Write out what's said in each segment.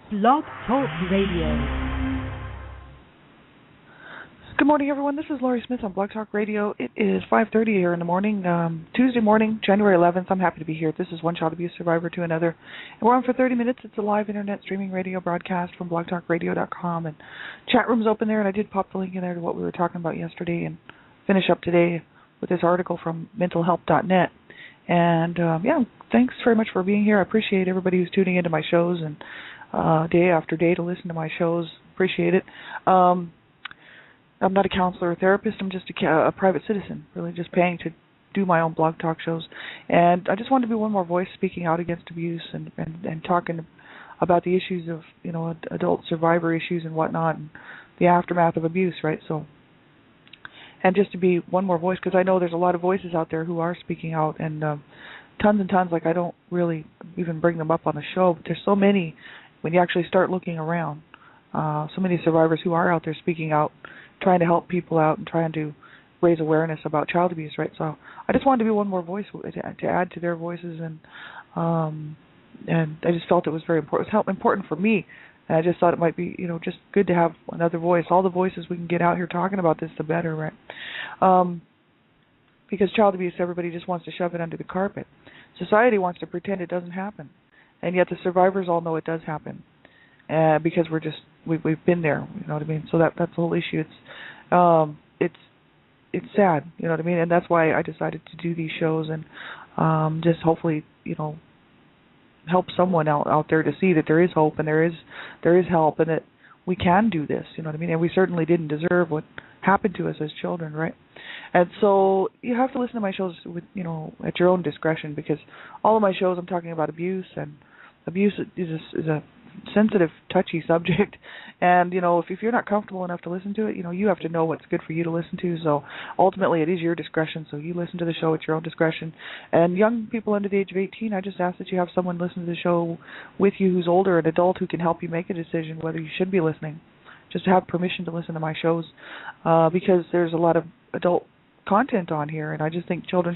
Blog Talk Radio. Good morning, everyone. This is Laurie Smith on Blog Talk Radio. It is 5:30 here in the morning, Tuesday morning, January 11th. I'm happy to be here. This is One Child Abuse Survivor to Another. And we're on for 30 minutes. It's a live internet streaming radio broadcast from blogtalkradio.com. And chat room's open there, and I did pop the link in there to what we were talking about yesterday and finish up today with this article from mentalhelp.net. And, thanks very much for being here. I appreciate everybody who's tuning into my shows and day after day to listen to my shows. Appreciate it. I'm not a counselor or therapist. I'm just a private citizen, really just paying to do my own blog talk shows. And I just wanted to be one more voice speaking out against abuse and talking about the issues of, adult survivor issues and whatnot and the aftermath of abuse, right? So, and just to be one more voice, because I know there's a lot of voices out there who are speaking out and tons and tons, like I don't really even bring them up on the show, but there's so many when you actually start looking around. So many survivors who are out there speaking out, trying to help people out and trying to raise awareness about child abuse, right? So I just wanted to be one more voice to add to their voices, and I just felt it was very important. It was important for me, and I just thought it might be, just good to have another voice. All the voices we can get out here talking about this, the better, right? Because child abuse, everybody just wants to shove it under the carpet. Society wants to pretend it doesn't happen, and yet the survivors all know it does happen. Because we've been there, you know what I mean. So that's the whole issue. It's sad, you know what I mean. And that's why I decided to do these shows and just hopefully, help someone out there to see that there is hope and there is help and that we can do this, you know what I mean. And we certainly didn't deserve what happened to us as children, right? And so you have to listen to my shows with, at your own discretion, because all of my shows I'm talking about abuse, and abuse is a sensitive, touchy subject, and if you're not comfortable enough to listen to it, you have to know what's good for you to listen to. So ultimately it is your discretion, so you listen to the show at your own discretion. And young people under the age of 18, I just ask that you have someone listen to the show with you who's older, an adult who can help you make a decision whether you should be listening. Just to have permission to listen to my shows, because there's a lot of adult content on here, and I just think children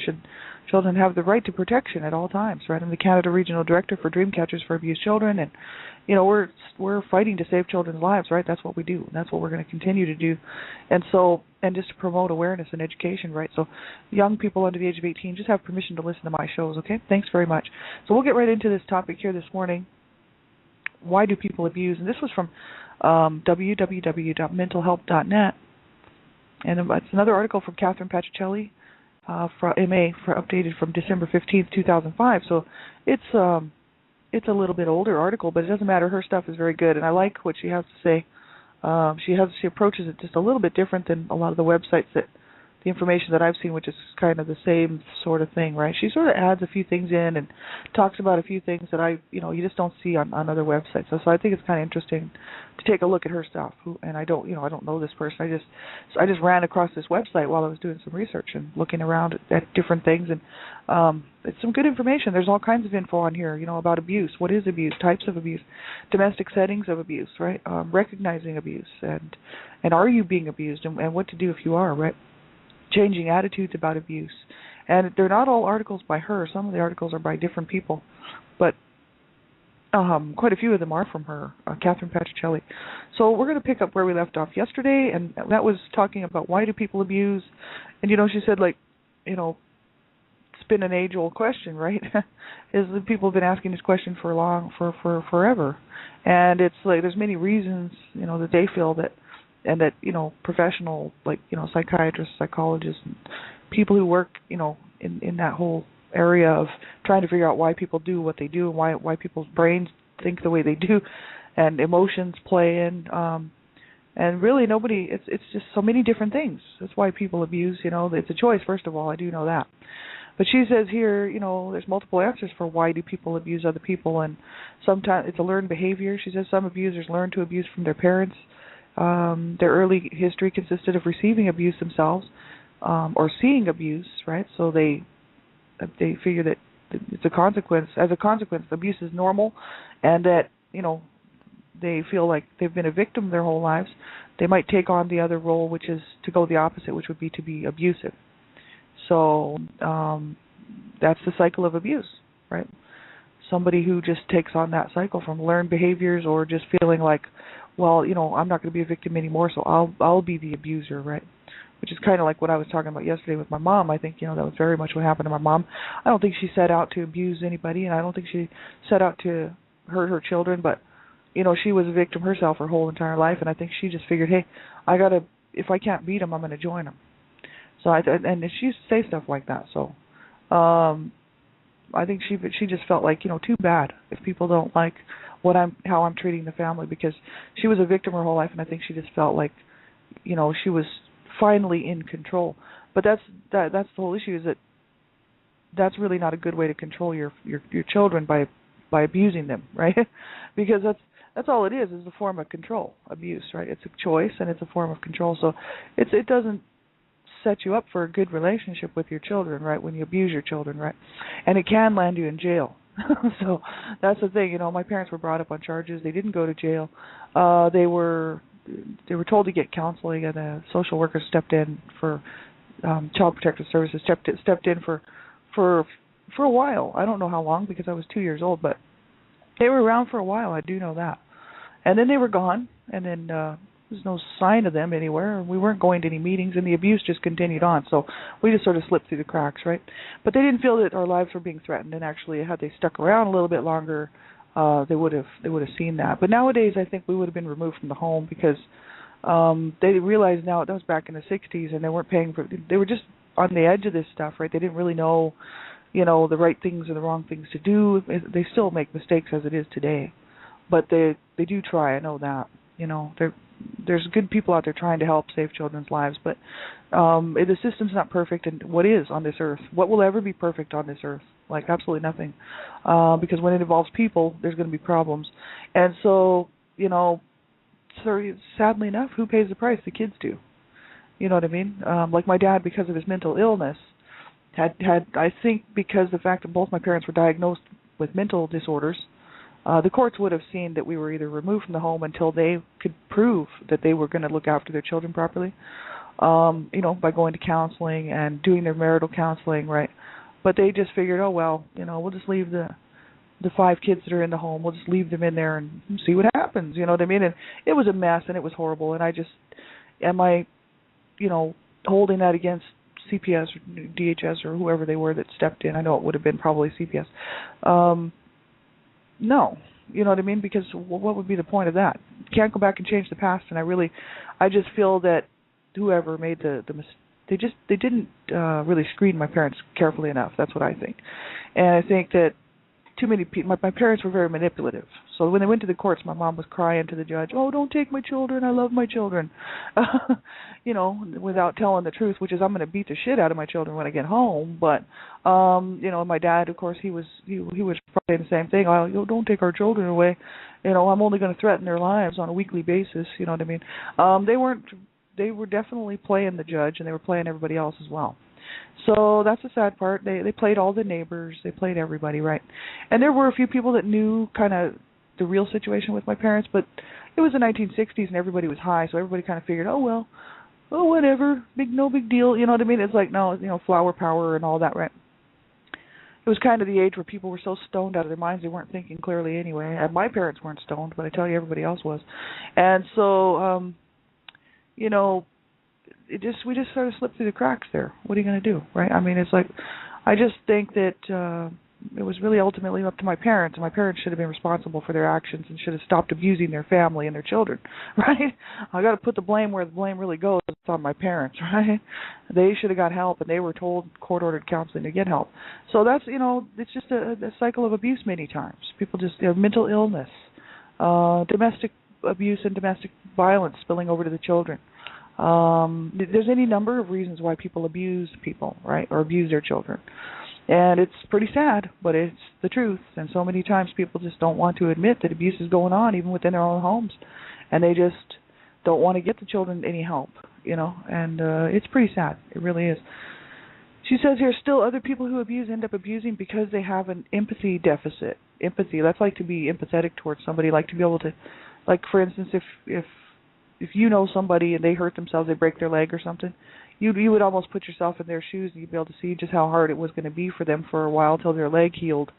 have the right to protection at all times, right? I'm the Canada Regional Director for Dreamcatchers for Abused Children, and we're fighting to save children's lives, right? That's what we do. That's what we're going to continue to do, and just to promote awareness and education, right? So young people under the age of 18 just have permission to listen to my shows, okay? Thanks very much. So we'll get right into this topic here this morning. Why do people abuse? And this was from www.mentalhelp.net. And it's another article from Catherine Pacicelli, from MA, updated from December 15th, 2005. So it's a little bit older article, but it doesn't matter. Her stuff is very good, and I like what she has to say. She approaches it just a little bit different than a lot of the websites the information that I've seen, which is kind of the same sort of thing, right? She sort of adds a few things in and talks about a few things that you just don't see on other websites. So I think it's kind of interesting to take a look at her stuff. And I don't know this person. I just ran across this website while I was doing some research and looking around at different things, and it's some good information. There's all kinds of info on here, about abuse. What is abuse? Types of abuse, domestic settings of abuse, right? Recognizing abuse, and are you being abused, and what to do if you are, right? Changing attitudes about abuse. And they're not all articles by her. Some of the articles are by different people, but quite a few of them are from her, Catherine Pacicelli. So we're going to pick up where we left off yesterday, and that was talking about why do people abuse. And, she said, it's been an age-old question, right? Is that people have been asking this question for forever. And it's like there's many reasons, that they feel that, and that, professional, psychiatrists, psychologists, and people who work, in that whole area of trying to figure out why people do what they do and why people's brains think the way they do, and emotions play in, and really it's just so many different things. That's why people abuse, it's a choice, first of all, I do know that. But she says here, there's multiple answers for why do people abuse other people, and sometimes it's a learned behavior. She says some abusers learn to abuse from their parents. Their early history consisted of receiving abuse themselves, or seeing abuse, right? So they figure that it's a consequence. As a consequence, abuse is normal, and that they feel like they've been a victim their whole lives. They might take on the other role, which is to go the opposite, which would be to be abusive. So that's the cycle of abuse, right? somebody who just takes on that cycle from learned behaviors or just feeling like, well, I'm not going to be a victim anymore, so I'll be the abuser, right? Which is kind of like what I was talking about yesterday with my mom. I think, that was very much what happened to my mom. I don't think she set out to abuse anybody, and I don't think she set out to hurt her children, but, she was a victim herself her whole entire life, and I think she just figured, hey, if I can't beat them, I'm going to join them. So and she used to say stuff like that. So I think she just felt like, too bad if people don't like how I'm treating the family, because she was a victim her whole life, and I think she just felt like, she was finally in control. But that's the whole issue, is that that's really not a good way to control your children by abusing them, right? Because that's all it is a form of control, abuse, right? It's a choice and it's a form of control. So it doesn't set you up for a good relationship with your children, right? When you abuse your children, right? And it can land you in jail. So that's the thing. My parents were brought up on charges. They didn't go to jail. They were told to get counseling, and a social worker stepped in for Child Protective Services stepped in for a while. I don't know how long, because I was 2 years old, but they were around for a while. I do know that. And then they were gone, and then there's no sign of them anywhere. We weren't going to any meetings, and the abuse just continued on. So we just sort of slipped through the cracks, right? But they didn't feel that our lives were being threatened, and actually, had they stuck around a little bit longer, they would have seen that. But nowadays, I think we would have been removed from the home, because they realize now, that was back in the 60s, and they weren't paying for. They were just on the edge of this stuff, right? They didn't really know, the right things or the wrong things to do. They still make mistakes as it is today, but they do try. I know that. There's good people out there trying to help save children's lives, but the system's not perfect. And what is on this earth? What will ever be perfect on this earth? Like, absolutely nothing. Because when it involves people, there's going to be problems. And so, sadly enough, who pays the price? The kids do. You know what I mean? Like my dad, because of his mental illness, had I think, because the fact that both my parents were diagnosed with mental disorders, the courts would have seen that we were either removed from the home until they could prove that they were going to look after their children properly, by going to counseling and doing their marital counseling, right? But they just figured, oh, well, we'll just leave the 5 kids that are in the home, we'll just leave them in there and see what happens, you know what I mean? And it was a mess, and it was horrible, and am I holding that against CPS or DHS or whoever they were that stepped in? I know it would have been probably CPS. No, you know what I mean? Because what would be the point of that? You can't go back and change the past, and I just feel that whoever made the mistake, they didn't really screen my parents carefully enough. That's what I think. And I think that too many people, my parents were very manipulative. So when they went to the courts, my mom was crying to the judge, oh, don't take my children, I love my children, without telling the truth, which is, I'm going to beat the shit out of my children when I get home. But, my dad, of course, he was saying the same thing, oh, don't take our children away, I'm only going to threaten their lives on a weekly basis, you know what I mean? They were definitely playing the judge, and they were playing everybody else as well. So that's the sad part. They played all the neighbors. They played everybody, right? And there were a few people that knew kind of the real situation with my parents, but it was the 1960s and everybody was high, so everybody kind of figured, oh, whatever, no big deal. You know what I mean? It's like, no, flower power and all that, right? It was kind of the age where people were so stoned out of their minds they weren't thinking clearly anyway. And my parents weren't stoned, but I tell you, everybody else was. And so, we just sort of slipped through the cracks there. What are you going to do, right? I mean, it's like, I just think that it was really ultimately up to my parents, and my parents should have been responsible for their actions and should have stopped abusing their family and their children, right? I got to put the blame where the blame really goes. It's on my parents, right? They should have got help, and they were told court-ordered counseling to get help. So that's, it's just a cycle of abuse many times. People just, mental illness, domestic abuse and domestic violence spilling over to the children. There's any number of reasons why people abuse people, right, or abuse their children. And it's pretty sad, but it's the truth. And so many times people just don't want to admit that abuse is going on even within their own homes. And they just don't want to get the children any help, and it's pretty sad. It really is. She says here, still other people who abuse end up abusing because they have an empathy deficit. Empathy, that's like to be empathetic towards somebody, like to be able to, like, for instance, if you know somebody and they hurt themselves, they break their leg or something, you would almost put yourself in their shoes and you'd be able to see just how hard it was going to be for them for a while till their leg healed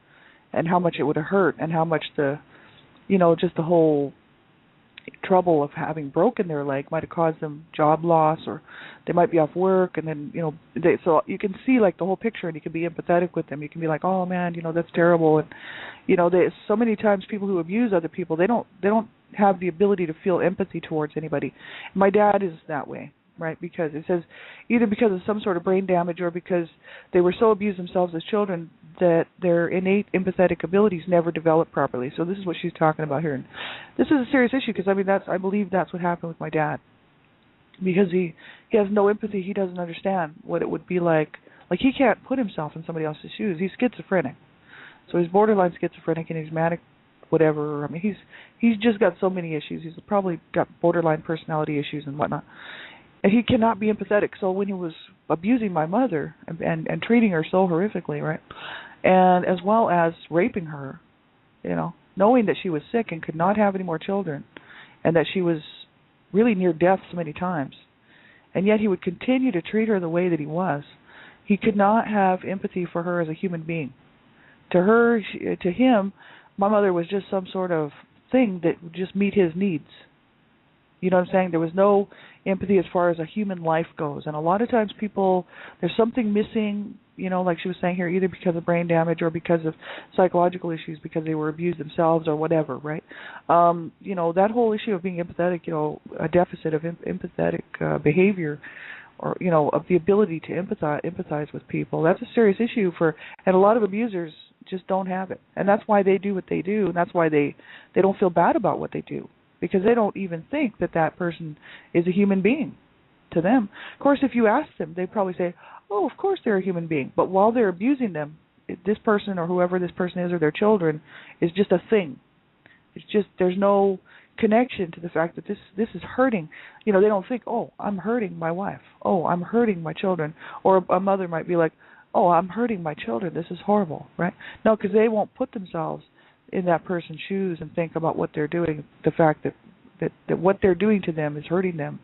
and how much it would have hurt, and how much just the whole trouble of having broken their leg might have caused them job loss, or they might be off work, and then so you can see like the whole picture, and you can be empathetic with them. You can be like, oh man, that's terrible. And so many times people who abuse other people, they don't have the ability to feel empathy towards anybody. My dad is that way, right? Because it says either because of some sort of brain damage or because they were so abused themselves as children that their innate empathetic abilities never developed properly. So this is what she's talking about here. And this is a serious issue because I believe that's what happened with my dad. Because he has no empathy, he doesn't understand what it would be like. Like, he can't put himself in somebody else's shoes. He's schizophrenic. So he's borderline schizophrenic and he's manic, whatever. I mean, he's just got so many issues. He's probably got borderline personality issues and whatnot. And he cannot be empathetic. So when he was abusing my mother and treating her so horrifically, right, and as well as raping her, knowing that she was sick and could not have any more children, and that she was really near death so many times, and yet he would continue to treat her the way that he was, he could not have empathy for her as a human being. To him, my mother was just some sort of thing that would just meet his needs. You know what I'm saying? There was no empathy as far as a human life goes. And a lot of times there's something missing, like she was saying here, either because of brain damage or because of psychological issues, because they were abused themselves or whatever, right? That whole issue of being empathetic, a deficit of empathetic behavior, or, of the ability to empathize with people, that's a serious issue and a lot of abusers just don't have it. And that's why they do what they do, and that's why they don't feel bad about what they do. Because they don't even think that person is a human being to them. Of course, if you ask them, they probably say, oh, of course they're a human being. But while they're abusing them, this person or whoever this person is or their children is just a thing. It's just, there's no connection to the fact that this is hurting. They don't think, oh, I'm hurting my wife. Oh, I'm hurting my children. Or a mother might be like, oh, I'm hurting my children. This is horrible, right? No, because they won't put themselves in that person's shoes and think about what they're doing, the fact that what they're doing to them is hurting them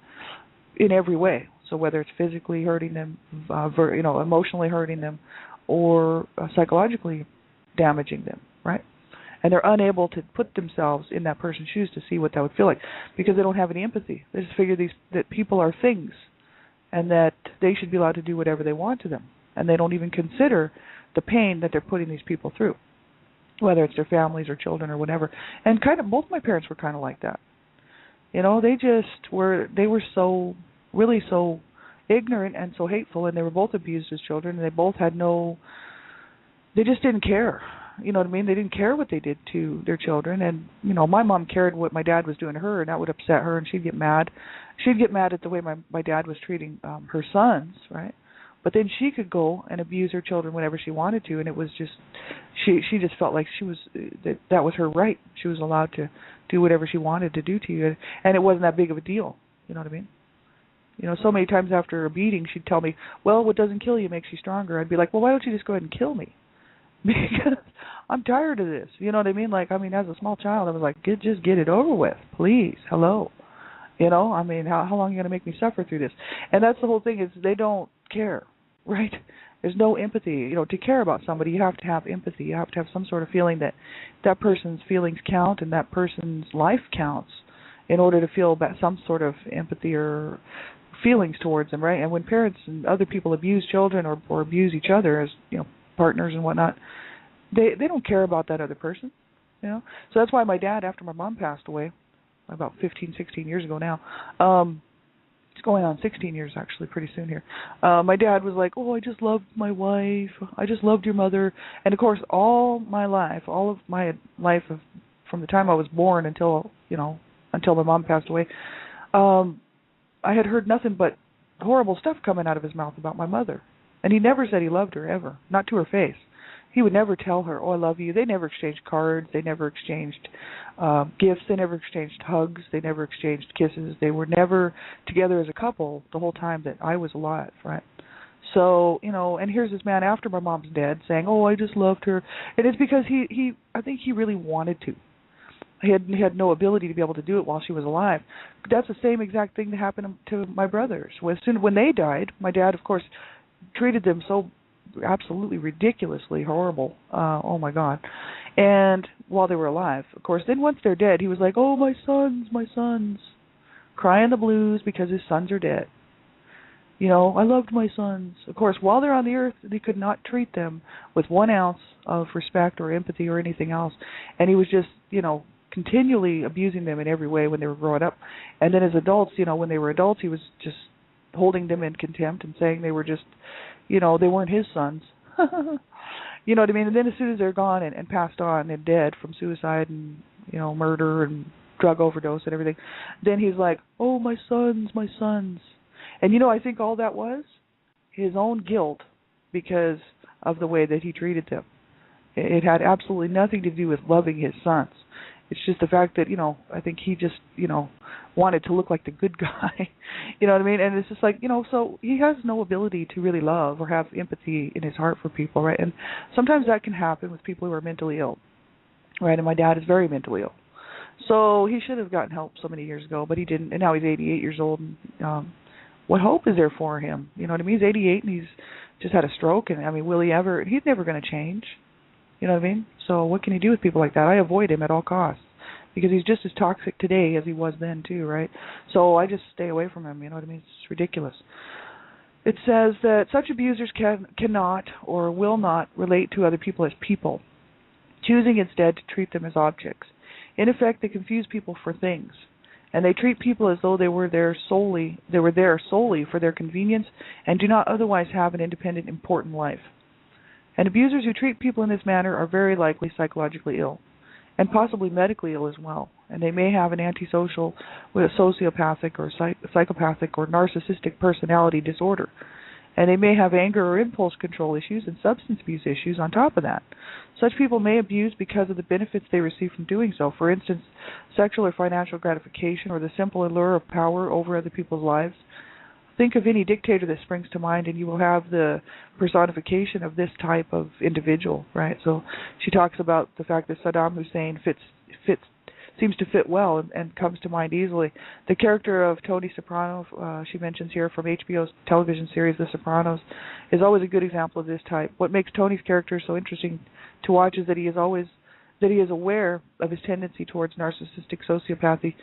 in every way. So whether it's physically hurting them, emotionally hurting them, or psychologically damaging them, right? And they're unable to put themselves in that person's shoes to see what that would feel like because they don't have any empathy. They just figure that people are things and that they should be allowed to do whatever they want to them. And they don't even consider the pain that they're putting these people through, whether it's their families or children or whatever. And both my parents were kind of like that. They were so ignorant and so hateful, and they were both abused as children, and they both they just didn't care. You know what I mean? They didn't care what they did to their children, and, my mom cared what my dad was doing to her, and that would upset her, and she'd get mad. She'd get mad at the way my dad was treating her sons, right? But then she could go and abuse her children whenever she wanted to, and it was just, she just felt like that was her right. She was allowed to do whatever she wanted to do to you, and it wasn't that big of a deal. You know what I mean? So many times after a beating, she'd tell me, well, what doesn't kill you makes you stronger. I'd be like, well, why don't you just go ahead and kill me? Because I'm tired of this. You know what I mean? As a small child, I was like, just get it over with, please. Hello. How long are you going to make me suffer through this? And that's the whole thing, is they don't care, right? There's no empathy. To care about somebody, you have to have empathy. You have to have some sort of feeling that person's feelings count and that person's life counts in order to feel some sort of empathy or feelings towards them, right? And when parents and other people abuse children or abuse each other as, partners and whatnot, they don't care about that other person, So that's why my dad, after my mom passed away, about 15, 16 years ago now, it's going on 16 years actually pretty soon here, my dad was like, oh, I just loved my wife, I just loved your mother. And of course all of my life from the time I was born until my mom passed away, I had heard nothing but horrible stuff coming out of his mouth about my mother. And he never said he loved her, ever, not to her face. He would never tell her, oh, I love you. They never exchanged cards. They never exchanged gifts. They never exchanged hugs. They never exchanged kisses. They were never together as a couple the whole time that I was alive, right? So, and here's this man after my mom's dead saying, oh, I just loved her. And it's because I think he really wanted to. He had no ability to be able to do it while she was alive. But that's the same exact thing that happened to my brothers. When they died, my dad, of course, treated them so absolutely ridiculously horrible. Oh my God. And while they were alive, of course, then once they're dead, he was like, "Oh, my sons," crying the blues because his sons are dead. I loved my sons. Of course, while they're on the earth, they could not treat them with 1 ounce of respect or empathy or anything else. And he was just, continually abusing them in every way when they were growing up. And then as adults, when they were adults, he was just holding them in contempt and saying they were just, they weren't his sons. You know what I mean? And then as soon as they're gone and passed on and dead from suicide and, murder and drug overdose and everything, then he's like, "Oh, my sons, my sons." And, I think all that was his own guilt because of the way that he treated them. It had absolutely nothing to do with loving his sons. It's just the fact that, I think he just, wanted to look like the good guy. You know what I mean? And it's just like, so he has no ability to really love or have empathy in his heart for people, right? And sometimes that can happen with people who are mentally ill, right? And my dad is very mentally ill. So he should have gotten help so many years ago, but he didn't. And now he's 88 years old. And, what hope is there for him? You know what I mean? He's 88 and he's just had a stroke. And, will he ever? He's never going to change. You know what I mean? So what can he do with people like that? I avoid him at all costs because he's just as toxic today as he was then too, right? So I just stay away from him. You know what I mean? It's ridiculous. It says that such abusers cannot or will not relate to other people as people, choosing instead to treat them as objects. In effect, they confuse people for things, and they treat people as though they were there solely for their convenience and do not otherwise have an independent, important life. And abusers who treat people in this manner are very likely psychologically ill, and possibly medically ill as well. And they may have an antisocial, sociopathic, or psychopathic, or narcissistic personality disorder. And they may have anger or impulse control issues and substance abuse issues on top of that. Such people may abuse because of the benefits they receive from doing so. For instance, sexual or financial gratification, or the simple allure of power over other people's lives. Think of any dictator that springs to mind, and you will have the personification of this type of individual, right? So she talks about the fact that Saddam Hussein seems to fit well and comes to mind easily. The character of Tony Soprano, she mentions here from HBO's television series The Sopranos, is always a good example of this type. What makes Tony's character so interesting to watch is that he is aware of his tendency towards narcissistic sociopathy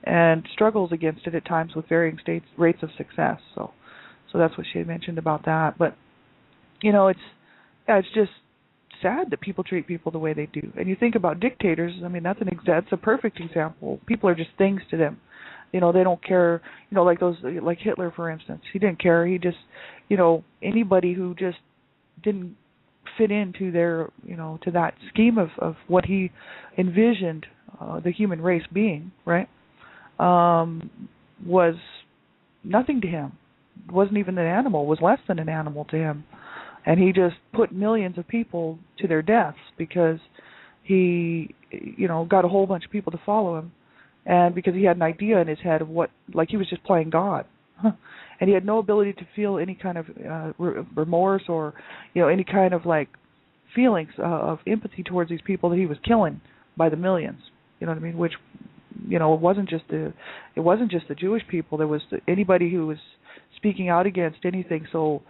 and struggles against it at times with varying rates of success. So that's what she had mentioned about that. But it's just sad that people treat people the way they do. And you think about dictators. That's a perfect example. People are just things to them. They don't care. Like Hitler, for instance. He didn't care. He just, anybody who just didn't fit into their, to that scheme of what he envisioned the human race being, right? Was nothing to him. Wasn't even an animal, was less than an animal to him. And he just put millions of people to their deaths because he, got a whole bunch of people to follow him, and because he had an idea in his head of he was just playing God. And he had no ability to feel any kind of remorse or, any kind of feelings of empathy towards these people that he was killing by the millions. You know what I mean? Which, it wasn't just the Jewish people. There was anybody who was speaking out against anything. So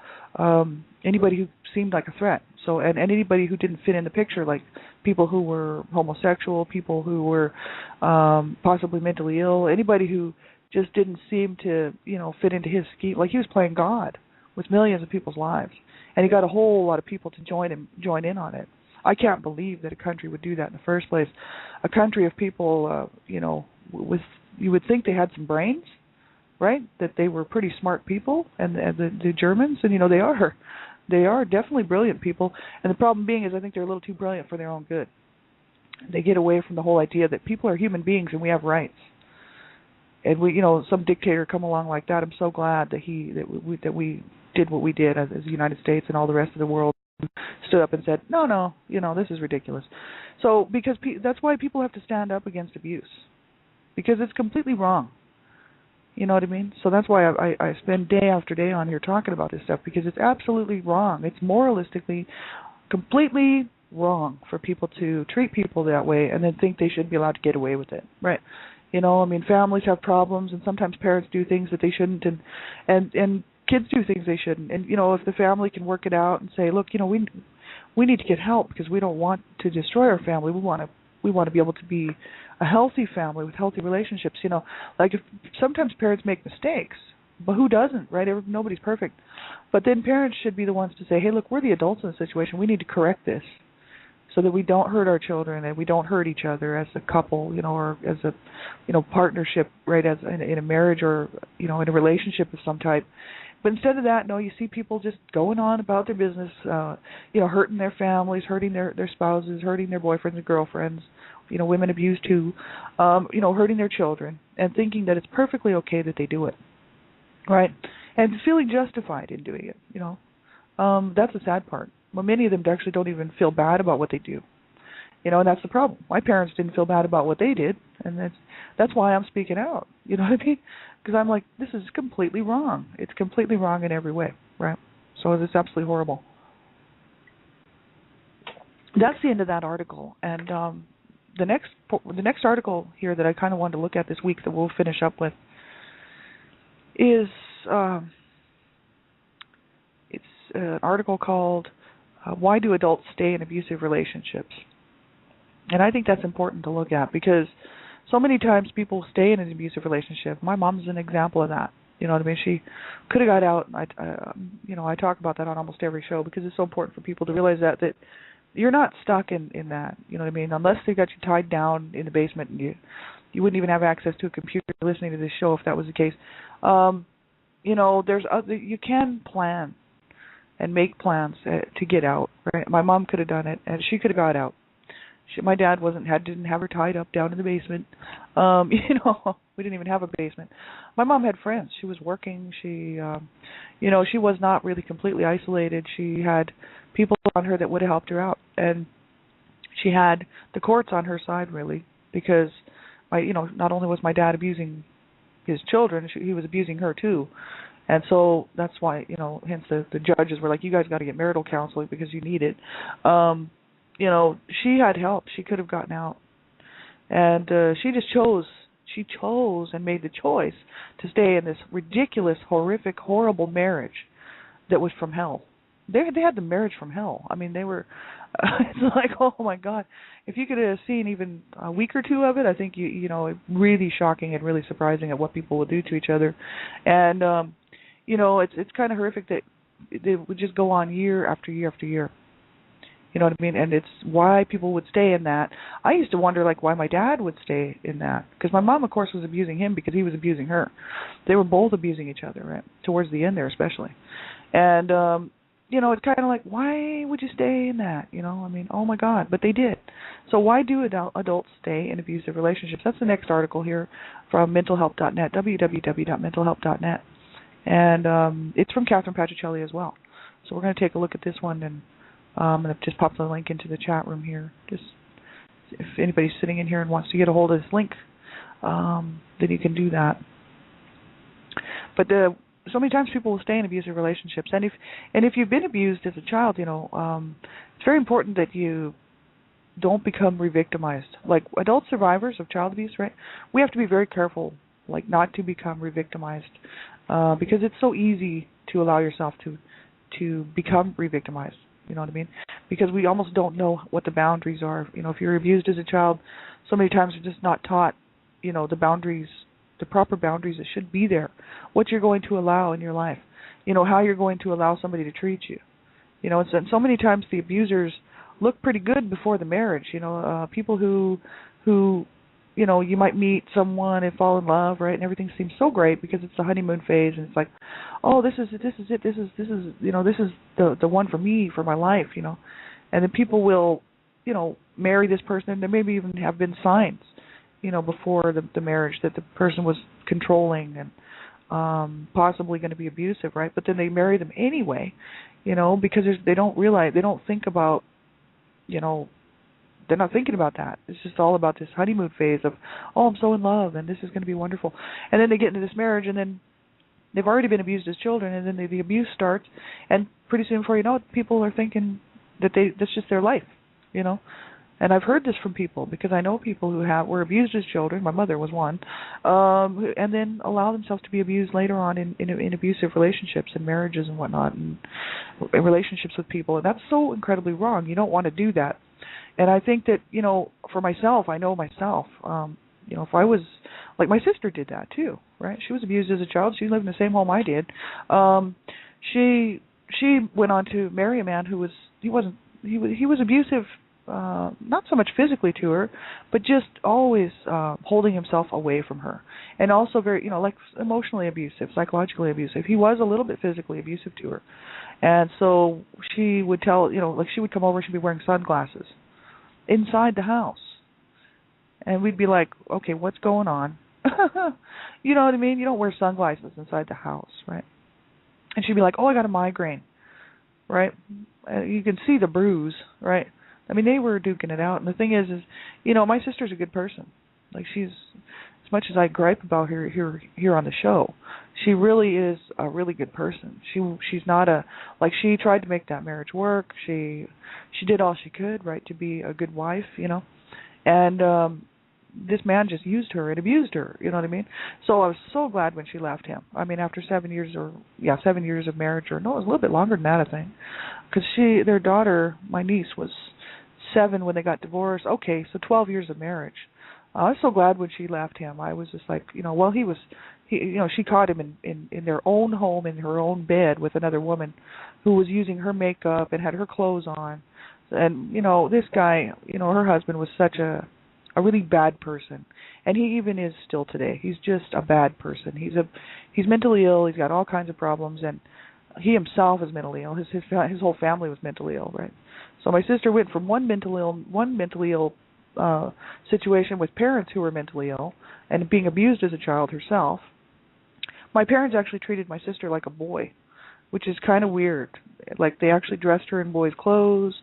anybody who seemed like a threat. So and anybody who didn't fit in the picture, like people who were homosexual, people who were possibly mentally ill, anybody who just didn't seem to fit into his scheme. Like he was playing God with millions of people's lives, and he got a whole lot of people to join in on it. I can't believe that a country would do that in the first place. A country of people, with you would think they had some brains, right? That they were pretty smart people, and the Germans, and they are definitely brilliant people. And the problem being is, I think they're a little too brilliant for their own good. They get away from the whole idea that people are human beings and we have rights. And we, some dictator come along like that. I'm so glad that we did what we did as the United States and all the rest of the world. Stood up and said, no, this is ridiculous. So because that's why people have to stand up against abuse, because it's completely wrong. You know what I mean? So that's why I spend day after day on here talking about this stuff, because it's absolutely wrong. It's moralistically completely wrong for people to treat people that way and then think they should be allowed to get away with it, right? Families have problems, and sometimes parents do things that they shouldn't, and kids do things they shouldn't. And if the family can work it out and say, look, we need to get help because we don't want to destroy our family. We want to be able to be a healthy family with healthy relationships. Like if sometimes parents make mistakes, but who doesn't, right? Nobody's perfect. But then parents should be the ones to say, hey, look, we're the adults in the situation. We need to correct this so that we don't hurt our children and we don't hurt each other as a couple, or as a, partnership, right, as in a marriage or, in a relationship of some type. But instead of that, no, you see people just going on about their business, hurting their families, hurting their spouses, hurting their boyfriends and girlfriends, women abused too, hurting their children, and thinking that it's perfectly okay that they do it, right? And feeling justified in doing it, That's the sad part. Well, many of them actually don't even feel bad about what they do. And that's the problem. My parents didn't feel bad about what they did, and that's why I'm speaking out. You know what I mean? Because I'm like, this is completely wrong. It's completely wrong in every way, right? So it's absolutely horrible. That's the end of that article. And the next article here that I kind of wanted to look at this week that we'll finish up with is it's an article called "Why Do Adults Stay in Abusive Relationships?" And I think that's important to look at because so many times people stay in an abusive relationship. My mom's an example of that. You know what I mean? She could have got out. I talk about that on almost every show because it's so important for people to realize that you're not stuck in that. You know what I mean? Unless they got you tied down in the basement and you wouldn't even have access to a computer listening to this show if that was the case. You can plan and make plans to get out. Right? My mom could have done it, and she could have got out. My dad didn't have her tied up down in the basement. We didn't even have a basement. My mom had friends. She was working. She was not really completely isolated. She had people on her that would have helped her out, and she had the courts on her side really because not only was my dad abusing his children, he was abusing her too. And so that's why, hence the judges were like, you guys got to get marital counseling because you need it. She had help. She could have gotten out. And she chose and made the choice to stay in this ridiculous, horrific, horrible marriage that was from hell. They had the marriage from hell. I mean, they were, it's like, oh my God. If you could have seen even a week or two of it, I think, really shocking and really surprising at what people would do to each other. And, it's kind of horrific that they would just go on year after year after year. You know what I mean? And it's why people would stay in that. I used to wonder, why my dad would stay in that. Because my mom, of course, was abusing him because he was abusing her. They were both abusing each other, right? Towards the end there, especially. And, it's kind of like, why would you stay in that? Oh my God. But they did. So why do adults stay in abusive relationships? That's the next article here from mentalhelp.net, www.mentalhelp.net. And it's from Catherine Patricelli as well. So we're going to take a look at this one, and I've just popped the link into the chat room here. Just if anybody's sitting in here and wants to get a hold of this link, then you can do that. But so many times people will stay in abusive relationships, and if you've been abused as a child, it's very important that you don't become re-victimized. Like adult survivors of child abuse, right? We have to be very careful, not to become re-victimized, because it's so easy to allow yourself to become re-victimized. You know what I mean? Because we almost don't know what the boundaries are. If you're abused as a child, so many times you're just not taught, the boundaries, the proper boundaries that should be there, what you're going to allow in your life, how you're going to allow somebody to treat you. And so many times the abusers look pretty good before the marriage. People who you might meet someone and fall in love, right? And everything seems so great because it's the honeymoon phase, and it's like, oh, this is it, this is the one for me, for my life, And then people will, marry this person, and there maybe even have been signs, before the marriage that the person was controlling and possibly going to be abusive, right? But then they marry them anyway, because they don't realize, they don't think about, they're not thinking about that. It's just all about this honeymoon phase of, oh, I'm so in love, and this is going to be wonderful. And then they get into this marriage, and then they've already been abused as children, and then the abuse starts, and pretty soon before you know it, people are thinking that that's just their life, And I've heard this from people because I know people who were abused as children. My mother was one, and then allow themselves to be abused later on in abusive relationships and marriages and whatnot, and in relationships with people. And that's so incredibly wrong. You don't want to do that. And I think that, for myself, I know myself. If I was like, my sister did that too, right? She was abused as a child. She lived in the same home I did. She went on to marry a man who was abusive. Not so much physically to her, but just always holding himself away from her, and also very, like emotionally abusive, psychologically abusive. He was a little bit physically abusive to her, and so she would tell, like she would come over, she'd be wearing sunglasses inside the house, and we'd be like, okay, what's going on? You know what I mean? You don't wear sunglasses inside the house, right? And she'd be like, oh, I got a migraine, right? You can see the bruise, right? I mean, they were duking it out. And the thing is, my sister's a good person. Like, she's, as much as I gripe about her here on the show, she really is a really good person. She's not she tried to make that marriage work. She did all she could, right, to be a good wife, And this man just used her and abused her, you know what I mean? So I was so glad when she left him. I mean, after 7 years of marriage, or no, it was a little bit longer than that, I think. Because their daughter, my niece, was 7 when they got divorced. Okay, so 12 years of marriage. I was so glad when she left him. I was just like, she caught him in their own home, in her own bed with another woman who was using her makeup and had her clothes on. And, this guy, her husband was such a really bad person. And he even is still today. He's just a bad person. He's mentally ill. He's got all kinds of problems, and he himself is mentally ill. His whole family was mentally ill, right? So my sister went from one mentally ill situation with parents who were mentally ill and being abused as a child herself. My parents actually treated my sister like a boy, which is kind of weird. Like, they actually dressed her in boys' clothes.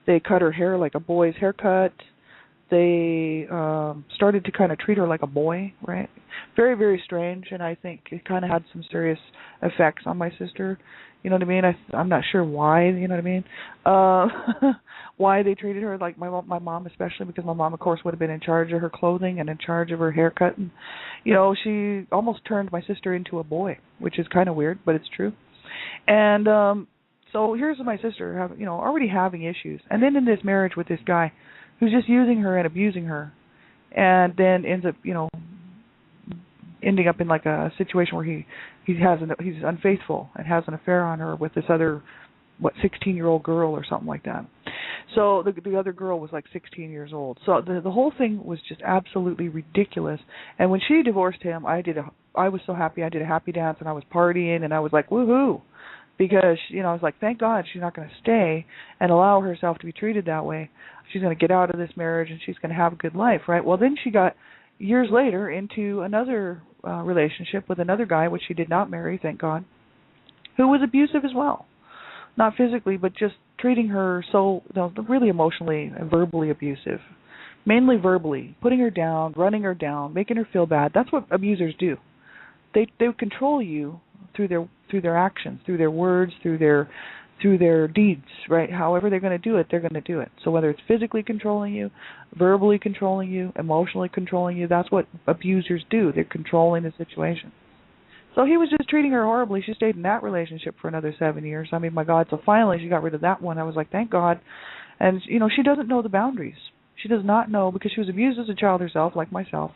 They cut her hair like a boy's haircut. They started to kind of treat her like a boy, right? Very, very strange, and I think it kind of had some serious effects on my sister. You know what I mean? I'm not sure why, you know what I mean? Why they treated her like my mom, especially because my mom, of course, would have been in charge of her clothing and in charge of her haircut. And, she almost turned my sister into a boy, which is kind of weird, but it's true. And so here's my sister, already having issues. And then in this marriage with this guy who's just using her and abusing her, and then ends up, ending up in like a situation where he's unfaithful and has an affair on her with this other 16-year-old girl or something like that. So the other girl was like 16 years old. So the whole thing was just absolutely ridiculous. And when she divorced him, I was so happy. I did a happy dance and I was partying and I was like, woohoo, because I was like, thank God she's not going to stay and allow herself to be treated that way. She's going to get out of this marriage and she's going to have a good life, right? Well, then she got years later into another relationship with another guy, which she did not marry, thank God, who was abusive as well. Not physically, but just treating her so, really emotionally and verbally abusive. Mainly verbally, putting her down, running her down, making her feel bad. That's what abusers do. They control you through their actions, through their words, through their deeds, right? However they're going to do it, they're going to do it. So whether it's physically controlling you, verbally controlling you, emotionally controlling you, that's what abusers do. They're controlling the situation. So he was just treating her horribly. She stayed in that relationship for another 7 years. I mean, my God, so finally she got rid of that one. I was like, thank God. And, she doesn't know the boundaries. She does not know, because she was abused as a child herself, like myself.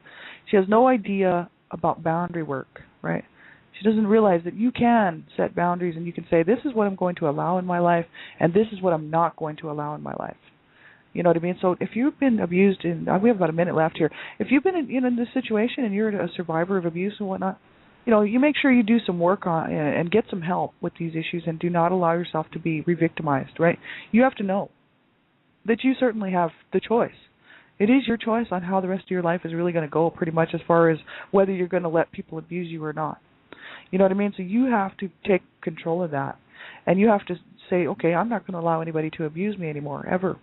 She has no idea about boundary work, right? She doesn't realize that you can set boundaries and you can say, this is what I'm going to allow in my life and this is what I'm not going to allow in my life. You know what I mean? So if you've been abused, we have about a minute left here. If you've been in this situation and you're a survivor of abuse and whatnot, you make sure you do some work on and get some help with these issues and do not allow yourself to be re-victimized, right? You have to know that you certainly have the choice. It is your choice on how the rest of your life is really going to go, pretty much, as far as whether you're going to let people abuse you or not. You know what I mean? So you have to take control of that. And you have to say, okay, I'm not going to allow anybody to abuse me anymore, ever.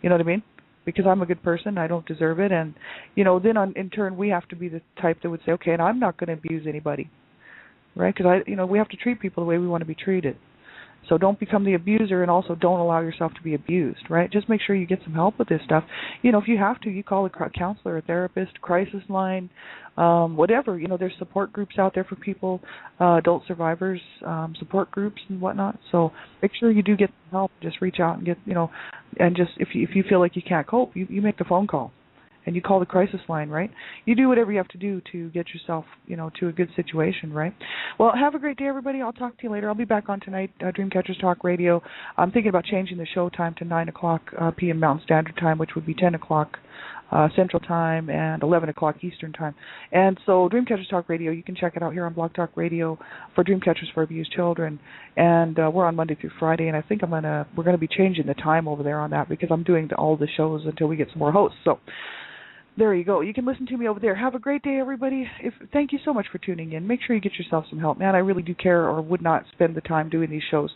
You know what I mean? Because I'm a good person, I don't deserve it. And, then in turn, we have to be the type that would say, okay, and I'm not going to abuse anybody, right? Because, we have to treat people the way we want to be treated. So don't become the abuser, and also don't allow yourself to be abused, right? Just make sure you get some help with this stuff. You know, if you have to, you call a counselor, a therapist, crisis line, whatever. You know, there's support groups out there for people, adult survivors, support groups and whatnot. So make sure you do get help. Just reach out and get, you know, and just if you feel like you can't cope, you make the phone call. And you call the crisis line, right? You do whatever you have to do to get yourself, you know, to a good situation, right? Well, have a great day, everybody. I'll talk to you later. I'll be back on tonight, Dreamcatchers Talk Radio. I'm thinking about changing the show time to 9 o'clock p.m. Mountain Standard Time, which would be 10 o'clock Central Time and 11 o'clock Eastern Time. And so Dreamcatchers Talk Radio, you can check it out here on Blog Talk Radio for Dreamcatchers for Abused Children. And we're on Monday through Friday, and I think we're going to be changing the time over there on that because I'm doing all the shows until we get some more hosts. So there you go. You can listen to me over there. Have a great day, everybody. Thank you so much for tuning in. Make sure you get yourself some help. Man, I really do care or would not spend the time doing these shows.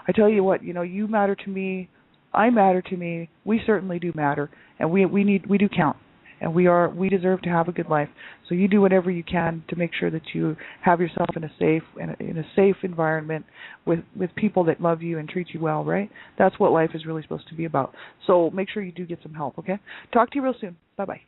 I tell you what, you know, you matter to me. I matter to me. We certainly do matter, and we do count. And we deserve to have a good life. So you do whatever you can to make sure that you have yourself in a safe environment with people that love you and treat you well, right? That's what life is really supposed to be about. So make sure you do get some help, okay? Talk to you real soon. Bye-bye.